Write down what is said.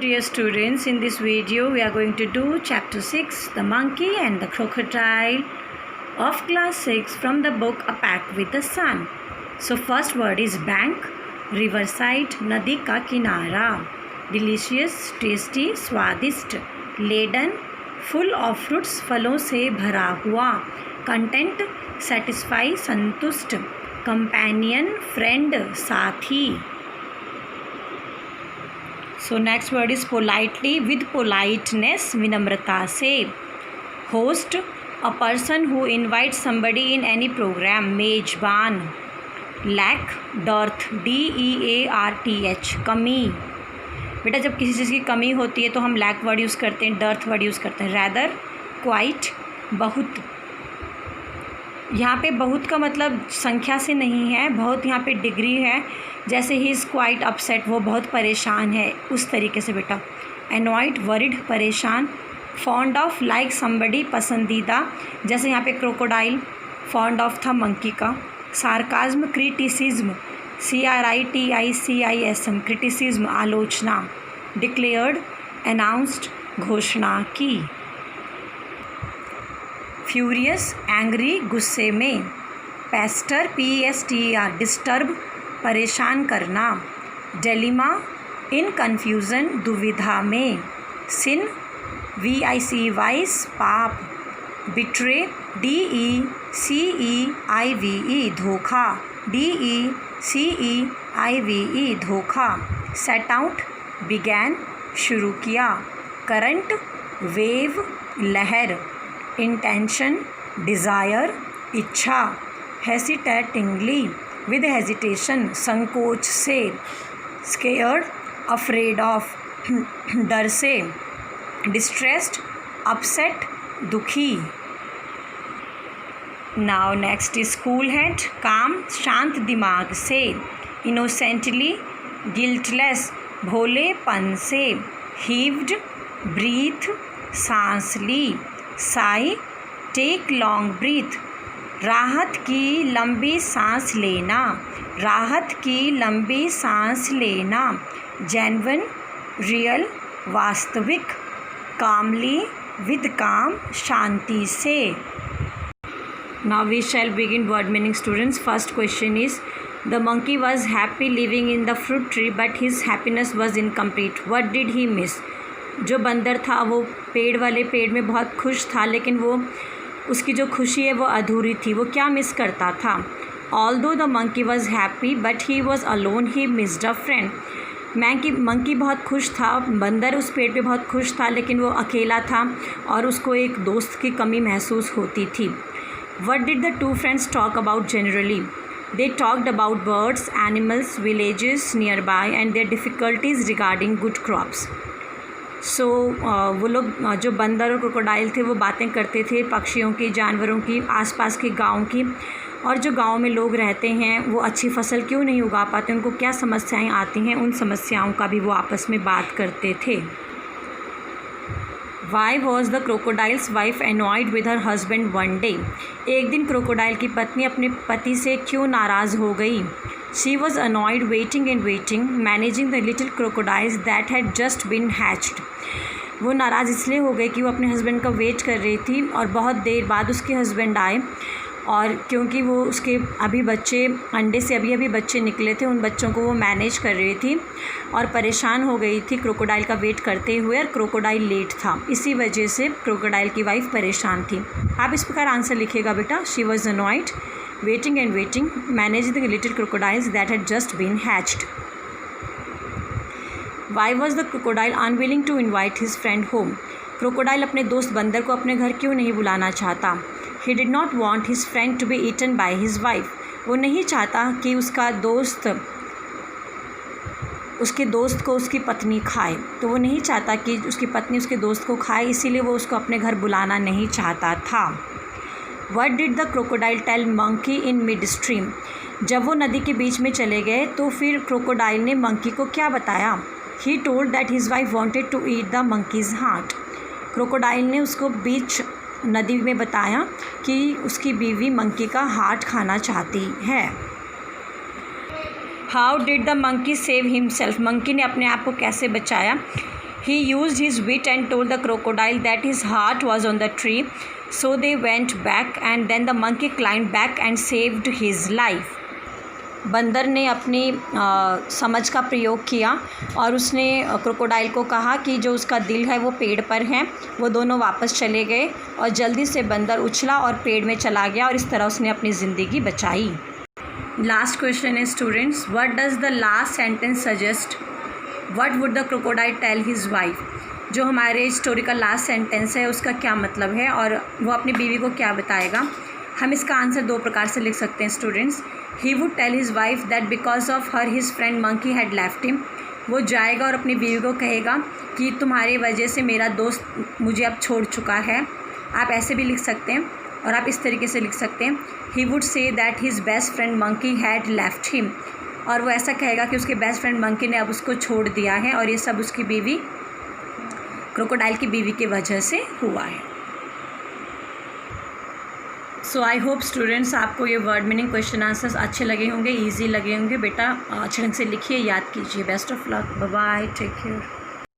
dear students, in this video we are going to do chapter 6, The Monkey and the Crocodile of class 6 from the book A Pact with the Sun. So first word is bank, riverside, नदी का किनारा, delicious, tasty, स्वादिष्ट, laden, full of fruits, फलों से भरा हुआ, content, satisfy, संतुष्ट, companion, friend, साथी. So next word is politely, with politeness, विनम्रता से. Host, a person who invites somebody in any program, मेजबान. Lack, dearth, DEARTH, कमी. बेटा जब किसी चीज़ की कमी होती है तो हम लैक वर्ड यूज़ करते हैं, डर्थ वर्ड यूज़ करते हैं. रैदर, क्वाइट, बहुत. यहाँ पे बहुत का मतलब संख्या से नहीं है, बहुत यहाँ पे डिग्री है. जैसे ही इज़ क्वाइट अपसेट, वो बहुत परेशान है, उस तरीके से बेटा. एनॉयड, वरिड, परेशान. फॉन्ड ऑफ, लाइक समबडी, पसंदीदा. जैसे यहाँ पे क्रोकोडाइल फॉन्ड ऑफ था मंकी का. सार्काज्म, क्रिटिसिज्म, CRITICISM, क्रिटिसिज्म, आलोचना. डिक्लेयर्ड, अनाउंस्ड, घोषणा की. फ्यूरियस, एंग्री, गुस्से में. पेस्टर, PESTER, डिस्टर्ब, परेशान करना. डेलिमा, इन कन्फ्यूज़न, दुविधा में. सिन, VIC, वाइस, पाप. बिट्रे, DECEIVE, धोखा. DECEIVE, धोखा. सेट आउट, बिगैन, शुरू किया. करंट, वेव, लहर. इंटेंशन, डिज़ायर, इच्छा. हेसिटेटिंगली, विद हेजिटेशन, संकोच से. स्केयर्ड, अफ्रेड ऑफ, डर से. डिस्ट्रेस्ड, अपसेट, दुखी. Now next is cool head, काम, शांत दिमाग से. इनोसेंटली, गिल्टलेस, भोलेपन से. हीव्ड, ब्रीथ, सांस ली. साई, टेक लॉन्ग ब्रीथ, राहत की लंबी सांस लेना. राहत की लंबी सांस लेना. जेन्युइन, रियल, वास्तविक. कामली, विद काम, शांति से. Now we shall begin word meaning students. First question is the monkey was happy living in the fruit tree but his happiness was incomplete. What did he miss. जो बंदर था वो पेड़ वाले पेड़ में बहुत खुश था, लेकिन वो उसकी जो खुशी है वो अधूरी थी. वो क्या मिस करता था. Although the monkey was happy but he was alone, he missed a friend. Monkey बहुत खुश था, बंदर उस पेड़ पे बहुत खुश था, लेकिन वो अकेला था और उसको एक दोस्त की कमी महसूस होती थी. What did the two friends talk about generally. They talked about birds, animals, villages nearby and their difficulties regarding good crops. So वो लोग जो बंदर और क्रोकोडाइल थे वो बातें करते थे पक्षियों की, जानवरों की, आसपास के गांव की, और जो गांव में लोग रहते हैं वो अच्छी फसल क्यों नहीं उगा पाते, उनको क्या समस्याएं आती हैं, उन समस्याओं का भी वो आपस में बात करते थे. Why was the crocodiles wife annoyed with her husband one day. एक दिन क्रोकोडाइल की पत्नी अपने पति से क्यों नाराज़ हो गई. She was annoyed waiting and waiting, managing the little crocodiles that had just been hatched. वो नाराज़ इसलिए हो गई कि वो अपने हस्बैंड का वेट कर रही थी और बहुत देर बाद उसके हस्बैंड आए, और क्योंकि वो उसके अभी बच्चे अंडे से अभी बच्चे निकले थे, उन बच्चों को वो मैनेज कर रही थी और परेशान हो गई थी क्रोकोडाइल का वेट करते हुए, और क्रोकोडाइल लेट था, इसी वजह से क्रोकोडाइल की वाइफ परेशान थी. आप इस प्रकार आंसर लिखिएगा बेटा. She was annoyed waiting and waiting, managing the little crocodiles that had just been hatched. Why was the crocodile unwilling to invite his friend home? Crocodile अपने दोस्त बंदर को अपने घर क्यों नहीं बुलाना चाहता. He did not want his friend to be eaten by his wife. वो नहीं चाहता कि उसके दोस्त को उसकी पत्नी खाए, तो वो नहीं चाहता कि उसकी पत्नी उसके दोस्त को खाए, इसीलिए वो उसको अपने घर बुलाना नहीं चाहता था. What did the crocodile tell monkey in midstream? जब वो नदी के बीच में चले गए तो फिर क्रोकोडाइल ने मंकी को क्या बताया. He told that his wife wanted to eat the monkey's heart. Crocodile ने उसको बीच नदी में बताया कि उसकी बीवी मंकी का हार्ट खाना चाहती है. How did the monkey save himself, monkey ने अपने आप को कैसे बचाया। He used his wit and told the crocodile that his heart was on the tree. So they went back and then the monkey climbed back and saved his life. बंदर ने अपनी समझ का प्रयोग किया और उसने क्रोकोडाइल को कहा कि जो उसका दिल है वो पेड़ पर है। वो दोनों वापस चले गए और जल्दी से बंदर उछला और पेड़ में चला गया और इस तरह उसने अपनी ज़िंदगी बचाई। लास्ट क्वेश्चन है students, what does the last sentence suggest? What would the crocodile tell his wife? जो हमारे स्टोरी का लास्ट सेंटेंस है उसका क्या मतलब है और वो अपनी बीवी को क्या बताएगा? हम इसका आंसर दो प्रकार से लिख सकते हैं students. He would tell his wife that because of her his friend monkey had left him. वो जाएगा और अपनी बीवी को कहेगा कि तुम्हारी वजह से मेरा दोस्त मुझे अब छोड़ चुका है। आप ऐसे भी लिख सकते हैं और आप इस तरीके से लिख सकते हैं, he would say that his best friend monkey had left him. और वो ऐसा कहेगा कि उसके बेस्ट फ्रेंड मंकी ने अब उसको छोड़ दिया है और ये सब उसकी बीवी क्रोकोडाइल की बीवी की वजह से हुआ है। सो आई होप स्टूडेंट्स आपको ये वर्ड मीनिंग क्वेश्चन आंसर्स अच्छे लगे होंगे, ईजी लगे होंगे। बेटा अच्छे ढंग से लिखिए, याद कीजिए। Best of luck, bye bye, take care.